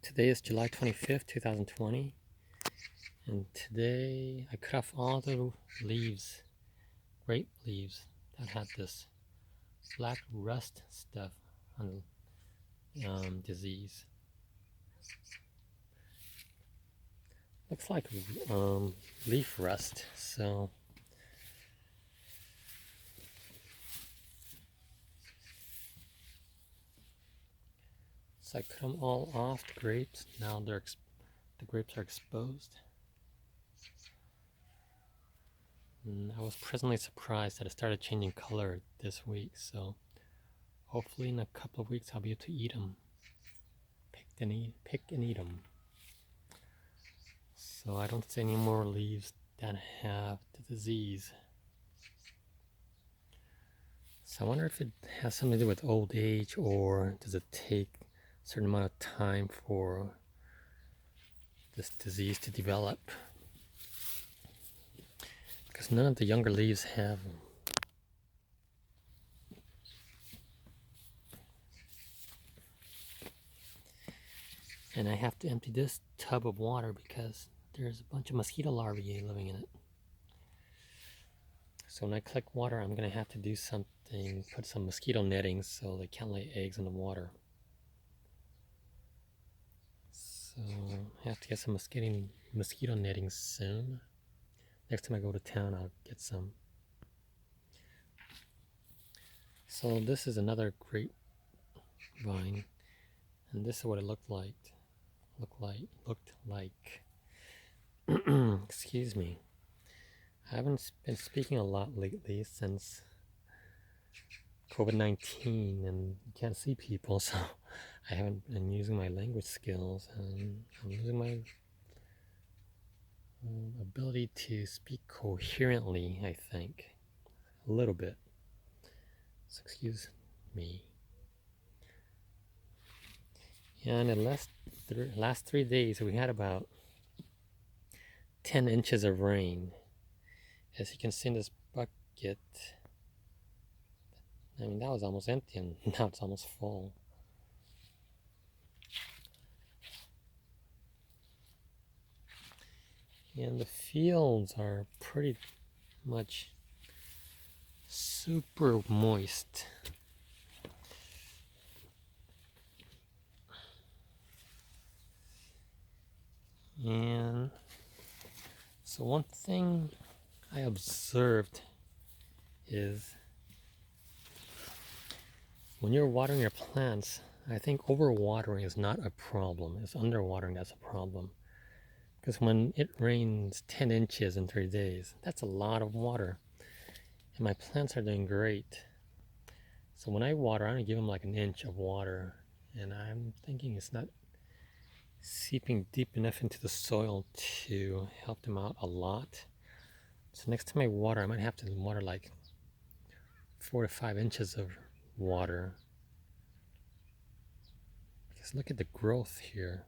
Today is July 25th, 2020, and today I cut off all the leaves, grape leaves, that had this black rust stuff on disease. Looks like leaf rust, so I cut them all off, the grapes. Now the grapes are exposed. And I was pleasantly surprised that it started changing color this week, so hopefully in a couple of weeks I'll be able to eat them. Pick and eat them. So I don't see any more leaves that have the disease. So I wonder if it has something to do with old age, or does it take a certain amount of time for this disease to develop? Because none of the younger leaves have them. And I have to empty this tub of water because there's a bunch of mosquito larvae living in it. So when I collect water, I'm going to have to do something, put some mosquito netting so they can't lay eggs in the water. So I have to get some mosquito netting soon. Next time I go to town, I'll get some. So this is another grapevine, and this is what it looked like. Excuse me. I haven't been speaking a lot lately since COVID-19, and you can't see people, so I haven't been using my language skills, and I'm losing my ability to speak coherently, I think, a little bit. So excuse me. And in the last 3 days, we had about 10 inches of rain. As you can see in this bucket, I mean, that was almost empty, and now it's almost full. And the fields are pretty much super moist. And so one thing I observed is when you're watering your plants, I think overwatering is not a problem. It's underwatering that's a problem. Because when it rains 10 inches in 3 days, that's a lot of water. And my plants are doing great. So when I water, I'm going to give them like an inch of water. And I'm thinking it's not seeping deep enough into the soil to help them out a lot. So next time I water, I might have to water like 4 to 5 inches of water. Because look at the growth here.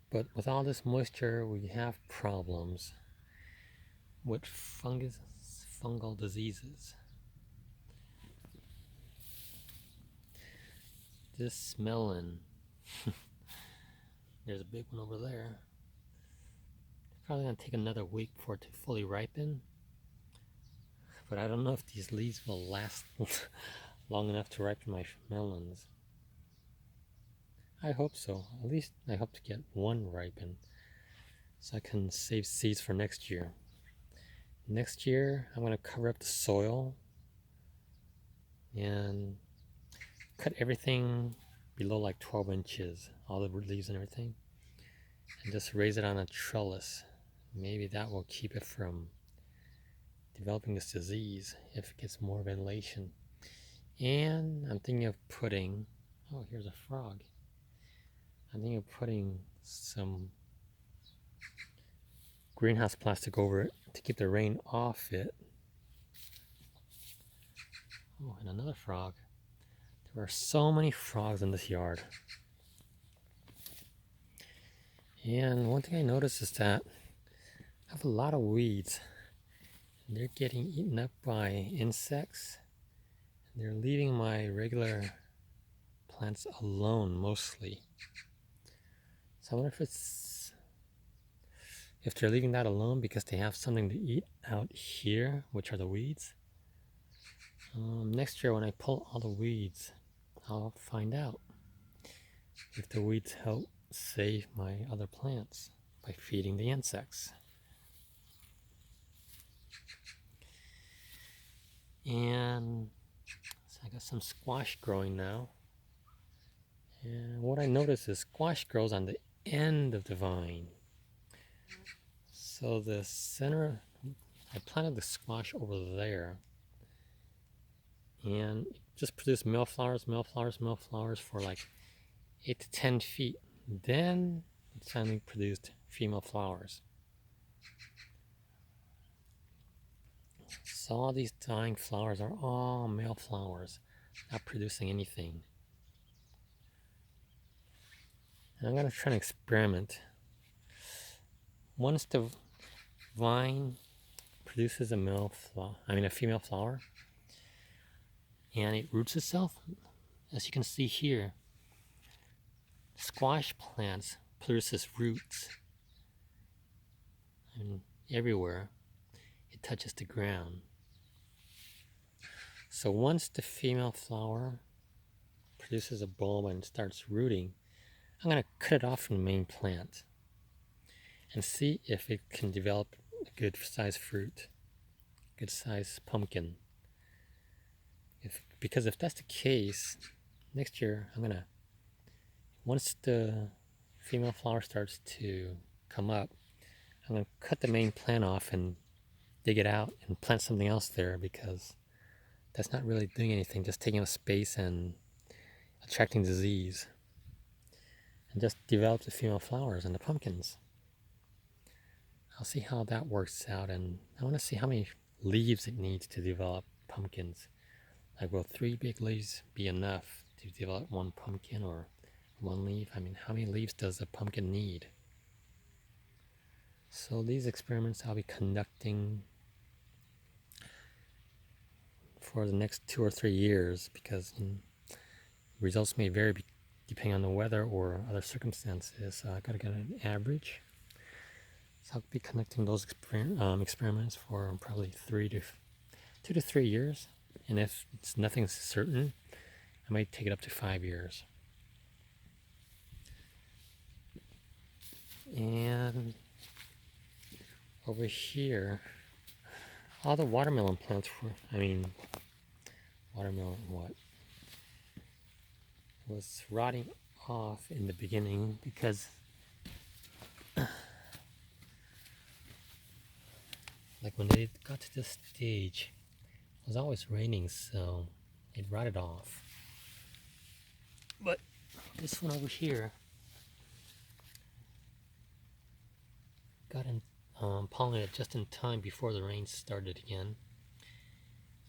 But with all this moisture, we have problems with fungal diseases. This melon, there's a big one over there. It's probably going to take another week for it to fully ripen. But I don't know if these leaves will last long enough to ripen my melons. I hope so. At least I hope to get one ripen so I can save seeds for next year. Next year, I'm going to cover up the soil and cut everything below like 12 inches, all the leaves and everything, and just raise it on a trellis. Maybe that will keep it from developing this disease if it gets more ventilation. And I'm thinking of putting, oh, here's a frog. I'm thinking of putting some greenhouse plastic over it to keep the rain off it. Oh, and another frog. There are so many frogs in this yard. And one thing I noticed is that I have a lot of weeds. They're getting eaten up by insects. They're leaving my regular plants alone mostly. So I wonder if they're leaving that alone because they have something to eat out here, which are the weeds. Next year when I pull all the weeds, I'll find out if the weeds help save my other plants by feeding the insects. And so I got some squash growing now. And what I notice is squash grows on the end of the vine. So the center, I planted the squash over there. And it just produced male flowers, male flowers, male flowers for like 8 to 10 feet. Then it finally produced female flowers. So all these dying flowers are all male flowers, not producing anything. And I'm going to try an experiment. Once the vine produces a female flower, and it roots itself, as you can see here, squash plants produces roots, and everywhere it touches the ground. So once the female flower produces a bulb and starts rooting, I'm going to cut it off from the main plant and see if it can develop a good size fruit, good size pumpkin. Because if that's the case, next year once the female flower starts to come up, I'm going to cut the main plant off and dig it out and plant something else there, because that's not really doing anything, just taking up space and attracting disease. And just develop the female flowers and the pumpkins. I'll see how that works out, and I want to see how many leaves it needs to develop pumpkins. Like, will 3 big leaves be enough to develop one pumpkin, or 1 leaf? I mean, how many leaves does a pumpkin need? So these experiments I'll be conducting for the next 2 or 3 years, because results may vary depending on the weather or other circumstances. So I gotta get an average. So I'll be conducting those experiments for probably 2 to 3 years. And if nothing's certain, I might take it up to 5 years. And over here, all the watermelon plants watermelon was rotting off in the beginning because like when they got to this stage, it was always raining, so it rotted off. But this one over here got pollinated just in time before the rain started again.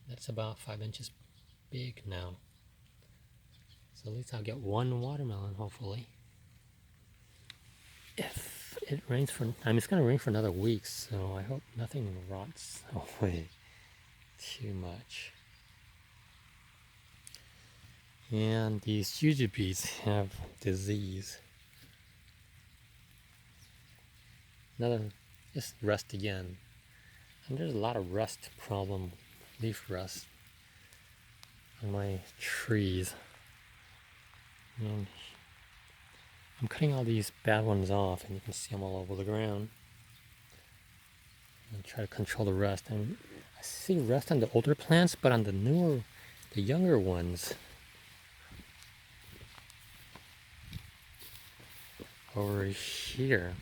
That's about 5 inches big now. So at least I'll get 1 watermelon, hopefully. If it rains it's going to rain for another week, so I hope nothing rots away too much. And these jujubes have disease. Just rust again. And there's a lot of rust problem, leaf rust, on my trees. And I'm cutting all these bad ones off, and you can see them all over the ground. And try to control the rust. And I see rust on the older plants, but on the younger ones, over here,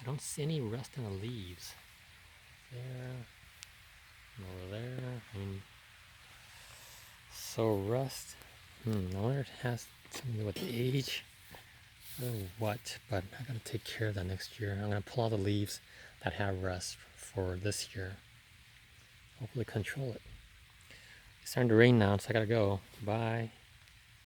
I don't see any rust on the leaves. There, and over there. So rust, I wonder if it has something to do with the age or what, but I gotta take care of that next year. I'm gonna pull all the leaves that have rust for this year. Hopefully control it. It's starting to rain now, so I gotta go. Bye.